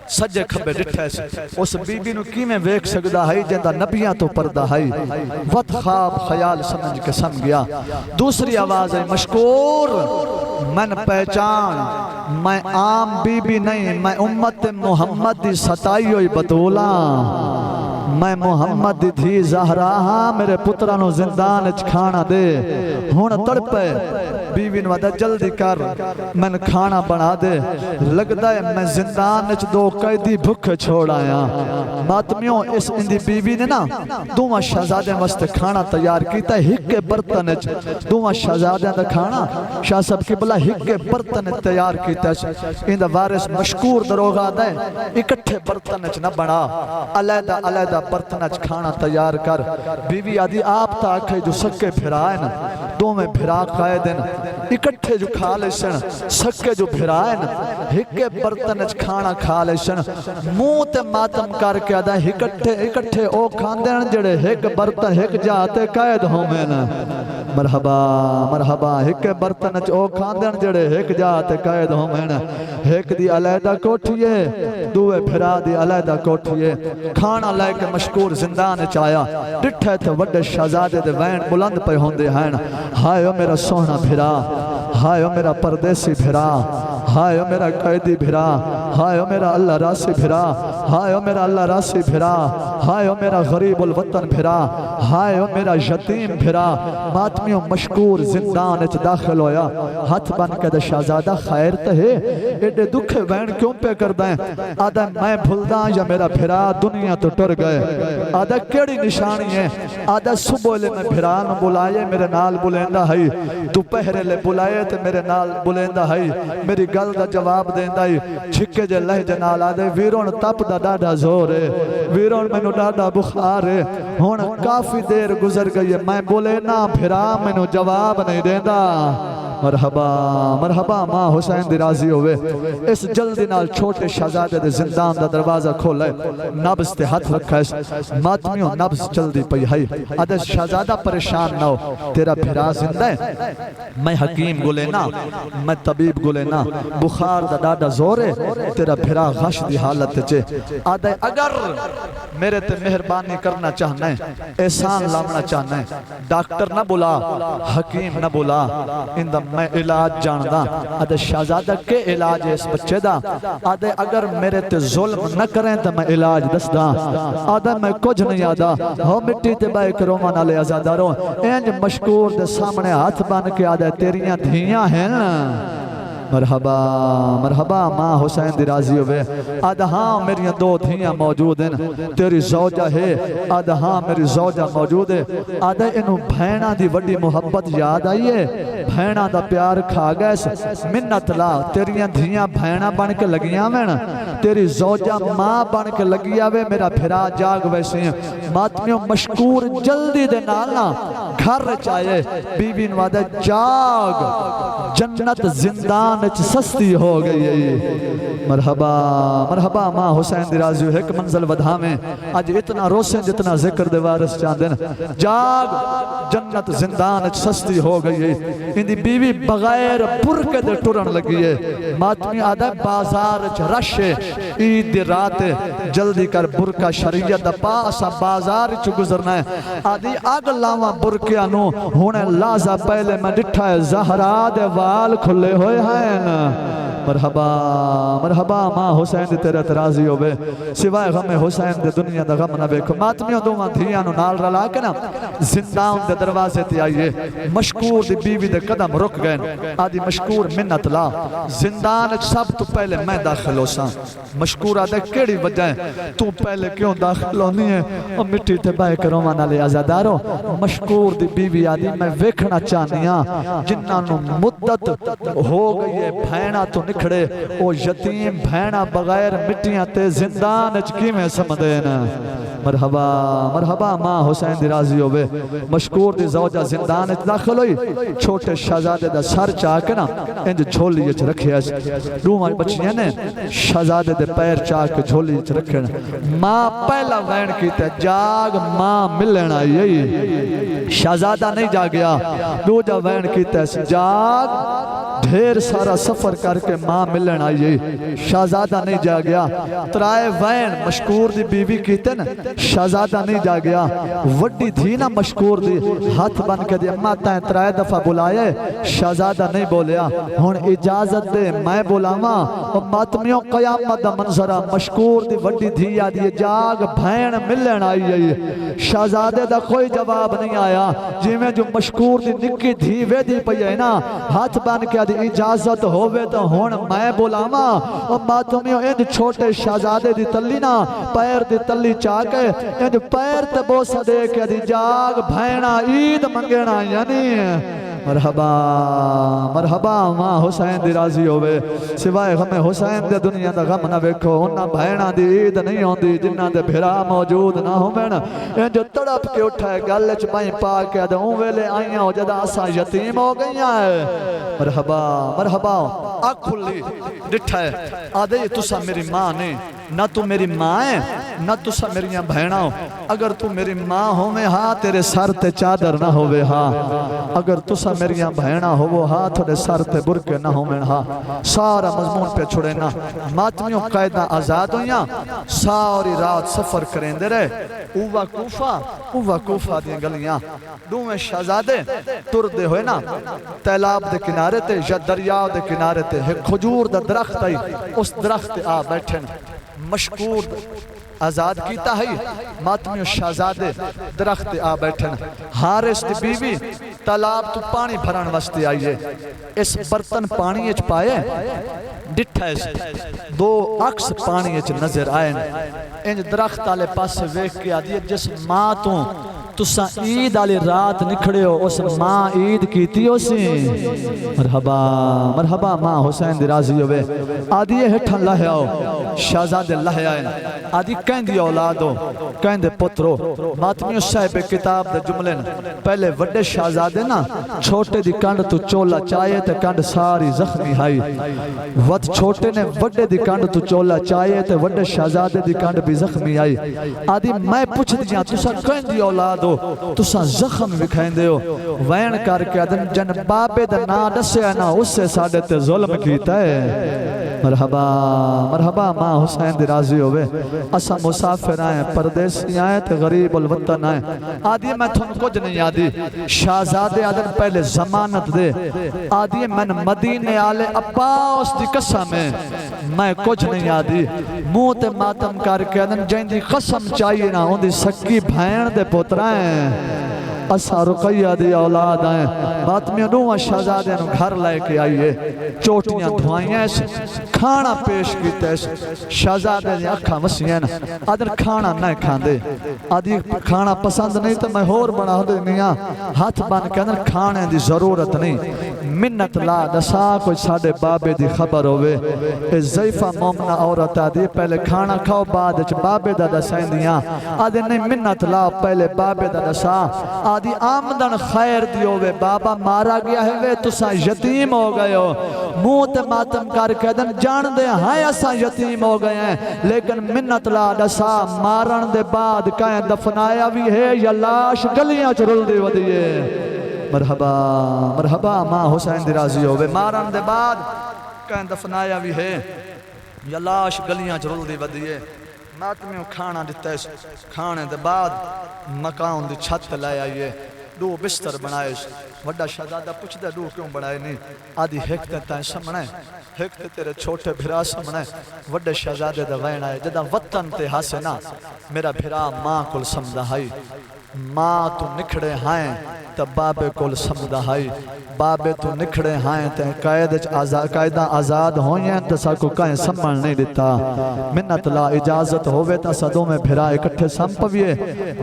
سجے کھبے ڈٹھے سے اس بی بی نو کی میں ویک سکدا ہے جندہ نبیاں تو پردہ ہے وقت خواب خیال سمجھ کے سم گیا دوسری آواز ہے مشکور من پہچان میں عام بی بی نہیں میں امت محمد دی ستائی ہوئی بطولا میں محمد دی دھی زہرا ہاں میرے پترانو زندان اچ کھانا دے ہون تڑپے بیوی نوادہ جلدی کر میں کھانا بنا دے لگتا ہے میں زندان اچ دو قیدی بھک چھوڑ آیا ماتمیوں اس اندی بیوی نے نا دوہاں شہزادیں واسطے کھانا تیار کیتا ہے ہک کے برتن اچ دوہاں شہزادیں دا کھانا شاہ صاحب کی بلا ہک کے برتن تیار کیتا ہے اندہ وارث مشکور دروغہ دے اکٹھے برتن اچ نہ بنا علیدہ علیدہ برتن اچ کھانا تیار کر بیوی آدھی آپ تاکہ جو سکے بھرائے نا دو میں بھرا قائدن اکٹھے جو کھا لیشن سکے جو بھرائے نا ہکے برتن اچ کھانا کھا لیشن موت ماتم کر کے آدھا اکٹھے او کھاندن جڑے ہک برتن ہک جاتے قائد ہوں میں نا مرحبا مرحبا ہکے برتن اچ او کھاندن جڑے ہک جاتے قائد ہوں میں نا ہک دی علیدہ کوٹھیے دوے بھرا دی علیدہ کوٹھیے کھانا لے کے مشکور زندان چایا ڈٹھے تھے وڈے شہزادے دے وین بلند پہ ہوندے ہیں ہائے او میرا سونا بھرا ہائے او میرا پردیسی بھرا ہائے او میرا قیدی بھرا ہائے او میرا اللہ راسی بھرا ہائے او میرا اللہ راسی بھرا ہائے او میرا غریب الوطن بھرا ہائے او میرا یتیم بھرا ماتمیوں مشکور زندان اچ داخل ہویا ہاتھ بن کے دے شہزادہ خیر تہے ایڈے دکھے وین کیوں پہ کر دائیں آدھا میں بھلداں یا میرا بھرا دنیا تو ٹر گئے آدھا کیڑی نشانی ہے آدھا صبح لے میں بھرا نہ بلائے میرے نال بلیندہ ہے دوپہرے لے بلائے تے میرے نال بلیندہ ہے میری گل دا جواب دیندہ ہے چھکے جے لہجے نال آدھے ویرون تپ دا ڈاڈا زور ہے ویرون میں نو ڈاڈا بخار ہے ہون کافی دیر گزر گئی ہے میں بولے نا بھرا میں نو جواب نہیں دیندہ مرحبا مرحبا ماں حسین دی راضی ہوئے اس جلدی نال چھوٹے شہزادے دے زندان دا دروازہ کھولے نبض تے ہاتھ رکھا اس ماتمیوں نبض جلدی پئی ہے ادھے شہزادہ پریشان نہ ہو تیرا بھرا زندہ ہے میں حکیم گلے نا میں طبیب گلے نا بخار دا ڈاڈا زور ہے تیرا بھرا غش دی حالت چے آدھے اگر میرے تے مہربانی کرنا چاہنا ہے احسان لامنا چاہنا ہے ڈاکٹر نہ بلا حکیم نہ بلا اندہ میں علاج جاندہ آدھے شہزادہ کے علاج ہے اس بچے دا آدھے اگر میرے تے ظلم نہ کریں تو میں علاج دس دا آدھے میں کچھ نہیں آدھا ہو مٹی تے بائی کرومان علی ازاداروں اینج مشکور دے سامنے ہاتھ بان کے آدھے تیریاں دھیاں ہیں مرحبا مرحبا ماں حسین دی راضی ہوئے آدھا ہاں میری دو دھیاں موجود ہیں تیری زوجہ ہے آدھا ہاں میری زوجہ موجود ہے آدھا انہوں بھینہ دی وڈی محبت یاد آئیے بھینہ دا پیار کھا گئے منت لا تیریاں دھیاں بھینہ بن کے لگیاں میں تیری زوجہ ماں بن کے لگیا ہوئے میرا بھرا جاگ ویسے ہیں ماتمیوں مشکور جلدی دے نالنا گھر چاہے بیوی نوادہ جاگ جنت زندان سستی ہو گئی ہے مرحبا مرحبا ماں حسین دی راضی ایک منزل ودھا میں آج اتنا روسیں جتنا ذکر دے وارث چاندن جاگ جنت زندان سستی ہو گئی ہے اندی بیوی بغیر برکے دے ٹرن لگی ہے ماتمی آدھا بازار رش عید دی رات جلدی کر برکہ شریعت دا پاسا بازار چو گزرنا ہے آدھی آگ لاواں برکیاں نو ہونے لازہ پہلے میں ڈٹھا ہے زہرا دے وال کھلے ہوئے ہیں مرحبا مرحبا ماں حسین دی تیرے ترازی ہوئے سوائے غم حسین دی دنیا دا غم نہ بیکو ماتمیوں دوماں دھیانو نال رلا کے نا زندان دے دروازے تی آئیے مشکور دی بیوی دے قدم رک گئے آدھی مشکور منت لا زندان سب تو پہلے میں داخل ہو ساں مشکور آدھے کیڑی وجہ ہے تو پہلے کیوں داخل ہونی ہے اور مٹی تے بائے کرو مانا لے آزادارو مشکور دی بیوی آدھی میں ویکھنا چاہنیاں جنہاں مدت ہو گئی ہے بھینہ تو نکھڑے او یتیم بھینہ بغیر مٹیاں تے زندان چکی میں سمدینا مرحبا مرحبا ماں حسین دی راضی ہوئے مشکور دی زوجہ زندان داخل ہوئی چھوٹے شہزادے دا سر چاہ کے نا انج جھولی اچ رکھے اس دوماں بچیاں نے شہزادے دے پیر چاہ کے جھولی اچ رکھے ماں پہلا وین کیتے جاگ ماں ملن آئی شہزادہ نہیں جا گیا دو جا وین کیتے جاگ ڈھیر سارا سفر کر کے ماں ملن آئی شہزادہ نہیں جا گیا ترائے وین مشکور دی بیوی کیتے نا شہزادہ نہیں جا گیا وڈی تھی نا مشکور دی ہاتھ بن کے دی اماں تائیں ترائے دفعہ بلائے شہزادہ نہیں بولیا ہون اجازت دے میں بولاواں اور ماتمیوں قیامت دا منظرہ مشکور دی وڈی تھی آدھی جاگ بھین ملن آئی شہزادے دا کوئی جواب نہیں آیا جی میں جو مشکور دی نکی تھی وے دی پئی ہے نا ہاتھ بن کے دی اجازت ہوئے تو ہون میں بولاواں اور ماتمیوں ان چھوٹے شہزادے دی تلی نا پیر دی تلی چاہ کے ان پیر تے بوسہ دے کے دی جاگ بھینا عید منگینا یعنی مرحبا مرحبا ماں حسین دی راضی ہوئے سوائے غم حسین دے دنیا دا غم نہ ویکھو انہاں بھینا دی عید نہیں ہوندی جنہاں دے بھرا موجود نہ ہوں میں ان جو تڑپ کے اٹھائے گلچ بائیں پا کے دے اون ویلے آئیاں ہو جدہ اسا یتیم ہو گئیاں ہے مرحبا مرحبا آنکھ کھلی ڈٹھائے آدھے یہ تسا میری ماں نہیں نہ تو میری ماں ہے نہ تسا میریاں بہنہ ہو اگر تو میری ماں ہو میں ہاں تیرے سر تے چادر نہ ہوئے ہاں اگر تسا میریاں بہنہ ہو وہ ہاں تھوڑے سر تے برکے نہ ہو میں ہاں سارا مضمون پہ چھوڑے نا ماتمیوں قائدہ آزاد ہویاں ساری رات سفر کریں دے رہے اوہ کوفہ دیں گلیاں دومیں شہزادے تر دے ہوئے نا تیلاب دے کنارے تے یا دریاؤ دے کنارے تے ایک کھجور دا درخت آئی اس درخت آ بیٹھے مشکور آزاد کیتا ہے ماتمیوں شہزادے درخت آ بیٹھے حارس دی بیوی تالاب تو پانی بھران واسطے آئیے اس برتن پانی اچ پائے ڈٹھا ہے دو عکس پانی اچ نظر آئے انج درخت آلے پاس ویک کے آدھی جس ماں تو تسا عید آلی رات نکھڑے ہو اس ماں عید کیتی ہو سی مرحبا مرحبا ماں حسین دی راضی ہوئے آدھی یہ ہٹھن لہے آؤ شہزاد لہے آئے آدھی کہیں دی اولاد ہو کہیں دے پترو ماتمیوں صاحب کتاب دے جملے پہلے وڈے شہزادے نا چھوٹے دی کانڈ تو چولا چاہیے تے کانڈ ساری زخمی ہائی وقت چھوٹے نے وڈے دی کانڈ تو چولا چاہیے تے وڈے شہزادے دی کانڈ بھی زخمی آئی آدھی میں پوچھ دیجاں تسا کہیں دی اولاد ہو تسا زخم بکھائیں دے ہو وین کر کے ادن جن بابے دا نا دسے نا اس سے ساڑھے تے ظلم کیتا ہے مرحبا مرحبا ماں حسین دی راضی ہوئے اسا مسافر آئیں پردیسی آئیں تے غریب الوطن آئیں آدھی میں تھن کچھ نہیں آدھی شہزادے آدھن پہلے ضمانت دے آدھی میں مدینے آلے عباس دی قسم میں کچھ نہیں آدھی منہ تے ماتم کر کے آدھن جائیں دی قسم چاہیے نا ان دی سکی بھین دے پوترائیں اسا رقیہ دی اولاد آئیں ماتمیوں نوہ شہزادے نو گھر لے کے آئیے چوٹیاں دھوائیں ایسے کھانا پیش کیتے ایسے شہزادے دی اکھاں وسیعیں آدھر کھانا نہیں کھان دے آدھی کھانا پسند نہیں تو میں ہور بڑا ہو دے نہیں ہاتھ بان کے اندر کھانے دی ضرورت نہیں منت لا دسا کوئی ساڑھے بابے دی خبر ہوئے اس ضعیفہ مومنہ عورت آدھی پہلے کھانا کھاؤ بعد اچھ بابے دا دسائیں دیاں آدھی نہیں منت لا پہلے بابے دا دسا آدھی آمدن خیر دیوے بابا مارا گیا ہے وے تسا یتیم ہو گئے ہو موت ماتم کر کے دن جان دے ہائے اسا یتیم ہو گئے ہیں لیکن منت لا دسا مارن دے بعد کہیں دفنایا بھی ہے یا لاش گلیاں چرل دے ودیے مرحبا مرحبا ماں حسین دی راضی ہوئے مارن دے بعد کہیں دفنایا بھی ہے یا لاش گلیاں چرل دے ودیے ماتمیوں کھانا دیتا ہے کھانے دے بعد مکان دی چھت لائے آئیے دو بستر بنائے وڈا شہزادہ پوچھ دے دو کیوں بنائے نہیں آدھی ہکتے تائیں سمنے ہکتے تیرے چھوٹے بھرا سمنے وڈے شہزادے دے غین آئے جدہ وطن تے ہاسے نا میرا بھرا ماں کل سمدہ ہائی ماں تو نکھڑے ہائیں تا بابے کل سمدہ ہائی بابے تو نکھڑے ہائیں تے قائدہ آزاد ہوئیں تا سا کو کہیں سمن نہیں دیتا منت لا اجازت ہوئے تا صدوں میں بھرا اکٹھے سم پویے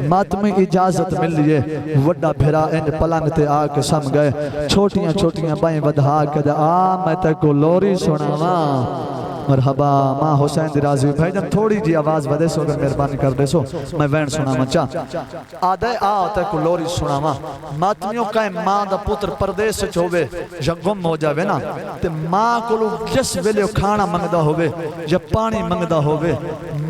ماتمی اجازت مل لیے وڈا بھرا انج پلنگ تے آکے سم گئے چھوٹیاں چھوٹیاں بائیں ودھا کے دے میں تے کو لوری سنا ماں مرحبا ماں حسین دی راضی بھائی جن تھوڑی جی آواز ودے سو اگر مہربانی کر دے سو میں وین سنا مچا آدھے آتے کو لوری سنا ماں ماتمیوں کہیں ماں دا پتر پردیس سے چھوڑے یا گم ہو جاوے نا تے ماں کو لوگ جس ویلے کھانا منگدہ ہوئے یا پانی منگدہ ہوئے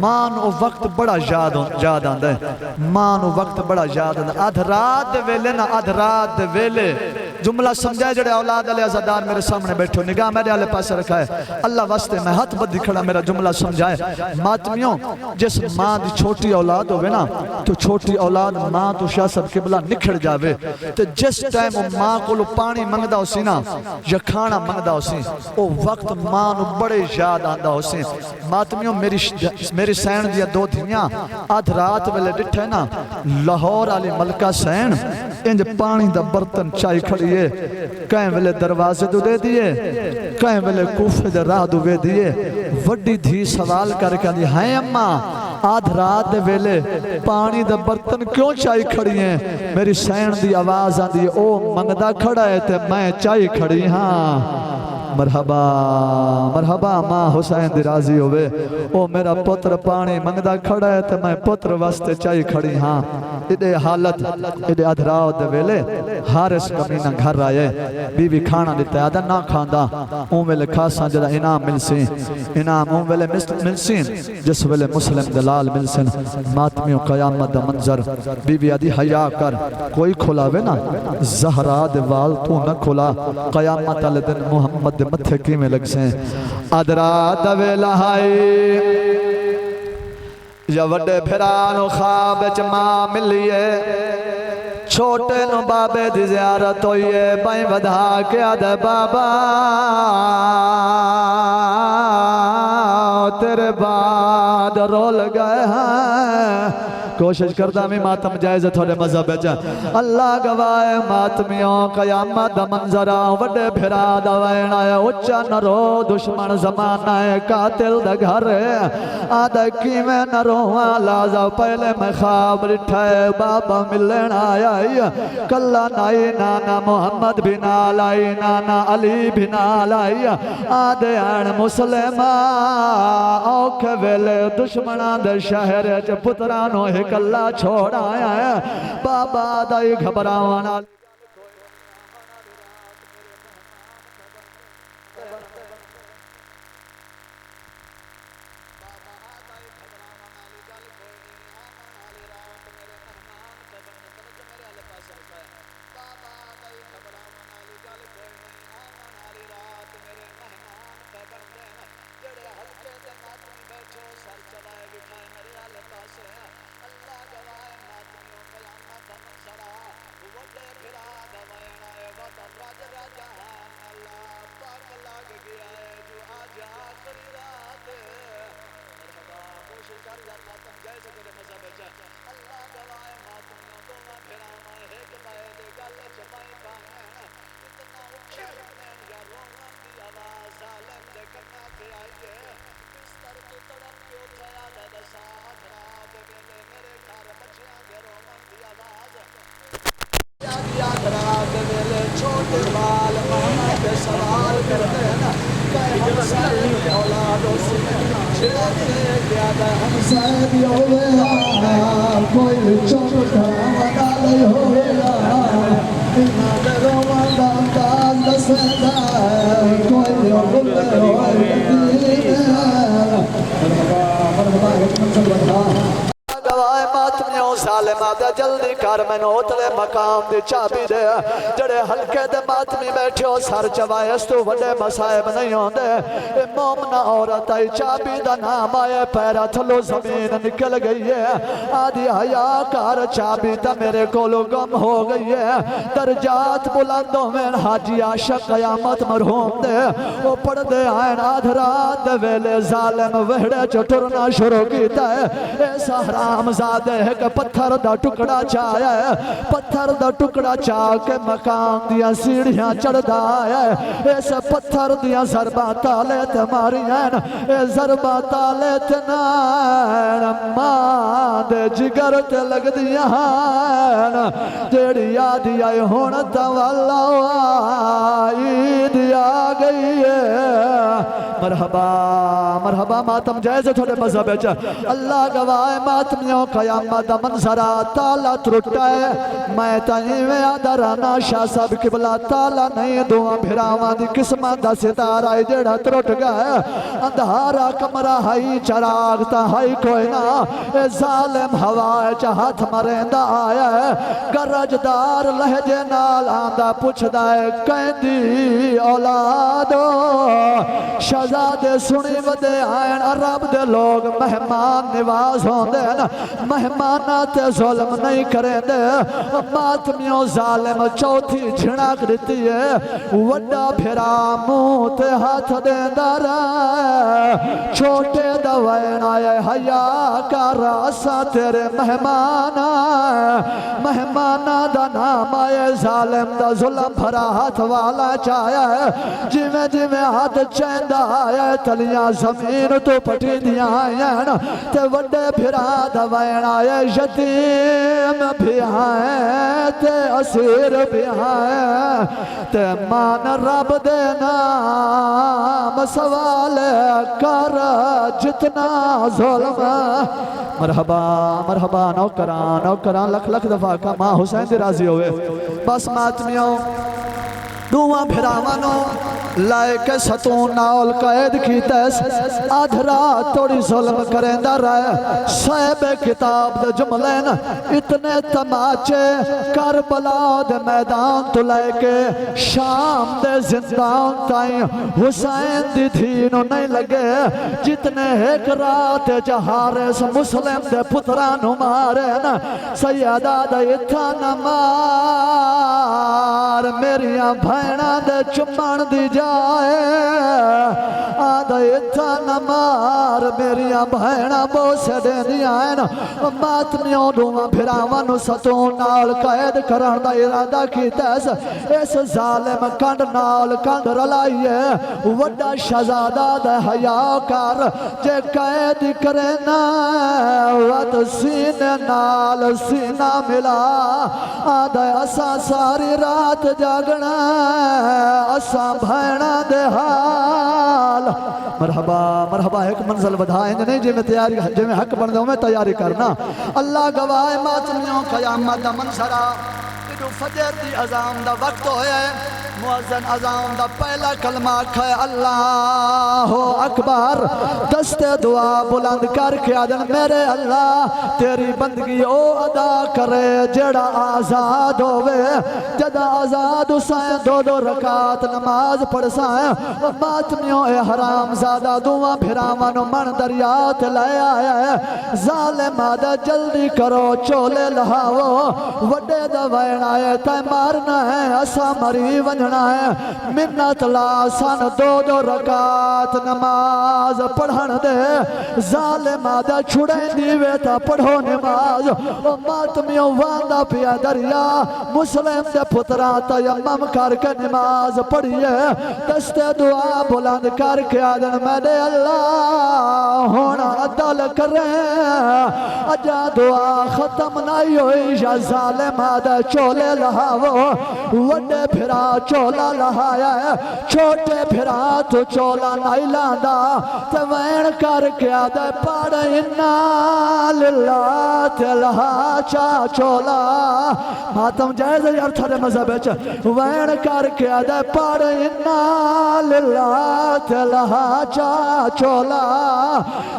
ماں نو وقت بڑا یاد آندہ ہے ماں نو وقت بڑا یاد آندہ ہے آدھ رات دے ویلے نا آدھ رات دے ویلے جملہ سمجھائے جڑے اولاد علیہ عزادار میرے سامنے بیٹھو نگاہ میرے آلے پاسے رکھا ہے اللہ واسطے میں ہاتھ بدھ دکھڑا میرا جملہ سمجھائے ماتمیوں جس ماں دی چھوٹی اولاد ہوئے نا تو چھوٹی اولاد ماں تو شاست قبلہ نکھڑ جاوے تو جس ٹائم ماں کو لو پانی منگدہ ہو سی نا یا کھانا منگدہ ہو سی وہ وقت ماں نو بڑے یاد آندہ ہو سی ماتمیوں میری سین دیا دو دھیاں آدھ رات ویلے ڈٹھے نا لاہور آلی ملکہ سین انج پانی دا برتن چائی کھڑیے کہیں ویلے دروازے دو دے دیئے کہیں ویلے کوفے دے راہ دو دے دیئے وڈی دھی سوال کر کے دی ہائیں اماں آدھ رات دے ویلے پانی دے برتن کیوں چائی کھڑی ہیں میری سین دی آواز آن دی او منگدہ کھڑا ہے تے میں چائی کھڑی ہاں مرحبا مرحبا ماں حسین دی راضی ہوئے او میرا پتر پانی منگدہ کھڑا ہے تے میں پتر واسطے چائی کھڑی ہاں ایڈے حالت ایڈے ادھراؤ دے ویلے حارس کمینہ گھر آئے بی بی کھانا دیتا ہے آدھا نہ کھاندہ اون ویلے کھاساں جدہ انام ملسین انام اون ویلے ملسین جس ویلے مسلم دلال ملسین ماتمیوں قیامت دا منظر بی بی آدھی حیاء کر کوئی کھلاوے نا زہرہ دے وال تو نہ کھلا قیامت علی دن محمد دے متھے کی میں لگ سیں ادرا دوے لہائی یا وڈے بھرانو خواب چماں ملیے چھوٹے نو بابے دی زیارت ہوئیے بائیں ودھا کے آدھے بابا تیرے بعد رول گئے ہیں کوشش کردا میں ماتم جائز تھوڑے مذہب جا اللہ گواہ ماتمیوں قیامت دا منظرہ وڈے بھرا دا وین آیا اچھا نہ رو دشمن زمانہ ہے قاتل دا گھر ہے آدھا کی میں نہ روہاں لازا پہلے میں خواب رٹھائے بابا ملن آیا کلا نائی نانا محمد بھی نال آئی نانا علی بھی نال آئی آدھے آن مسلمہ اوکھے ویلے دشمنان دے شہر چے پترانو ایک اللہ چھوڑ آیا ہے بابا دائی گھبراوانا چھوٹے بال ماما کے سوال کرتے ہیں نا کہ ہم ساری اولادوں سے چھڑتے کیا دا ہم ساری اولاد کوئی چھوٹا ودا لئی ہویا اینا درو ودا انداز دسندا کوئی اولے ہوئی مرحبا حکمت اللہ گواہ ماتمیوں ظالمہ دے جلدی کر میں نوتلے مقام دی چابی دے جڑے ہلکے دے ماتمی بیٹھے ہو سر چوائے اس تو وڈے مسائب نہیں ہوں دے اے مومنہ عورت آئی چابی دا نام آئے پیرا تھلو زمین نکل گئی ہے آدھی حیاء کار چابی دا میرے کولو گم ہو گئی ہے درجات بلندوں میں حاجی عاشق قیامت مرحوم دے وہ پڑھ دے آئین آدھ رات دے ویلے ظالم وہڑے چٹرنا شروع کیتا ہے ایسا حرام زادے ہے کہ پتھر دا ٹکڑا چاہیا ہے پتھر دا ٹکڑا چاہ کے مقام دیا سیڑھیاں چڑھ دایا ہے ایسے پتھر دیا ضربہ تالے تمہاری ہیں اے ضربہ تالے تنائن ماں دے جگر تے لگ دیا ہیں جیڑی یادی آئی ہونتا واللہ عید آ گئی ہے مرحبا مرحبا ماتم جائزے تھوڑے مذہب ہے اللہ گواہ ماتمیوں قیامت منظرہ تالا ترٹا ہے میں تائیں میں آدھرانا شاہ صاحب قبلہ تالا نہیں دعا بھراوان دی قسمہ دا ستارہ جڑا ترٹ گئے اندھارا کمرہ ہائی چراغ تا ہائی کوئی نا اے ظالم ہوائے چاہت مرندہ آیا ہے گرجدار لہجے نال آندہ پوچھ دائے کہندی اولادو شہزادے سنی ودے آئین عرب دے لوگ مہمان نواز ہوں دے نا مہمانات ظلم نہیں کریں دے ماتمیوں ظالم چوتھی جھنک دیتی ہے وڈا بھرا موت ہاتھ دے در چھوٹے دوائن آئے حیاء کا راسا تیرے مہمانا مہمانا دا نام آئے ظالم دا ظلم بھرا ہاتھ والا چاہیا ہے جیویں جیویں ہاتھ چیندہ آئے تلیاں زمین تو پٹی دیا آئین تے وڈے بھرا دوائن آئے یتیم بھی آئے تے اسیر بھی آئے تے مان رب دے نام سوال کر جتنا ظلم مرحبا مرحبا نوکران لکھ لکھ دفعہ کا ماں حسین دی راضی ہوئے بس ماتمیوں دعا بھراوانو لائے کے ستون ناول قید کی تیس آدھرا توڑی ظلم کریں دا رہے صاحب کتاب دے جملین اتنے تماچے کربلا دے میدان تو لائے کے شام دے زندان تائیں حسین دی دھینو نہیں لگے جتنے ایک رات جہارس مسلم دے پترانو مارے نا سیدہ دے اتھا نمار میریاں بھائنہ دے چمان دی جائے آدھا اتھا نمار میریاں بہنہ بوسے دینیاں ہیں ماتمیوں دوما پھراوانو ستون نال قید کرن دا ارادہ کی تیس اس ظالم کند نال کند رلائیے وڈا شہزادہ دے حیاء کر جے قید کرنا ود سینے نال سینہ ملا آدھا اسا ساری رات جاگنا اسا بھینا دے حال مرحبا مرحبا ایک منزل بدھائیں نہیں جی میں تیاری جی میں حق بن دوں میں تیاری کرنا اللہ گواہ ماتمیوں قیامت دا منظرہ ادو فجر دی اذان دا وقت ہوئے مؤذن اذان دا پہلا کلمہ کھے اللہ اکبر دست دعا بلند کر کے آدن میرے اللہ تیری بندگی او ادا کرے جڑا آزاد ہوئے جدا آزاد اسائیں دو دو رکعت نماز پڑھ سائیں ماتمیوں اے حرام زادہ دعا پھراوانو من دریات لے آیا ہے ظالم آدھا جلدی کرو چولے لہاو وڈے دا وین آئے تے مارنا ہے اسا مری ونجنا ہے منت لاسن دو دو رکعت نماز پڑھن دے ظالم آدھا چھڑیں دیوے تا پڑھو نماز ماتمیوں واندہ پیا دریا مسلم دے پترا تیمم کر کے نماز پڑھیے دست دعا بلند کر کے آدن میرے اللہ ہونا عدل کریں اجا دعا ختم نہیں ہوئی یا ظالم آدھا چولے لہاو وڈے پھرا چولا لہایا ہے چھوٹے پھرا تو چولا نہیں لاندا توین کر کے آدھا پاڑ انا للہ تلہا چا چولا ماتم جائز ہے یار تھارے مذہب ہے وین کر کے آدھا پاڑ انا للہ تلہا چا چولا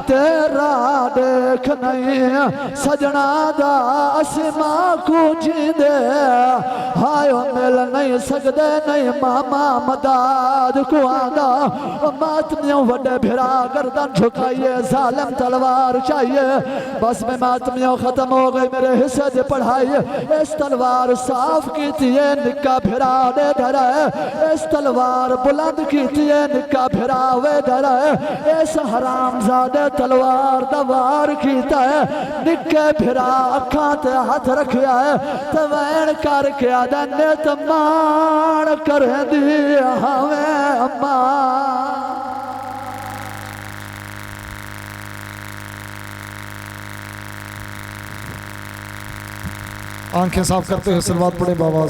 تیرا دیکھ نہیں سجنا دا اسما کو جیندے ہائیو مل نہیں سکدے نہیں ماما مداد کو آدھا ماتمیوں وڈے بھرا گردن جھکائیے ظالم تلوار چاہیے بس میں ماتمیوں ختم ہو گئی میرے حصے دے پڑھائیے اس تلوار صاف کی تیے نکا بھرا دے دھرے اس تلوار بلند کی تیے نکا بھرا وے دھرے اس حرام زادے تلوار دوار کیتا ہے نکے بھرا اکھاں تے ہاتھ رکھیا ہے توین کر کے آدھا نیت مان کر دی ہمیں اماں آنکھیں صاف کرتے ہوئے صلوات پڑھیں بابا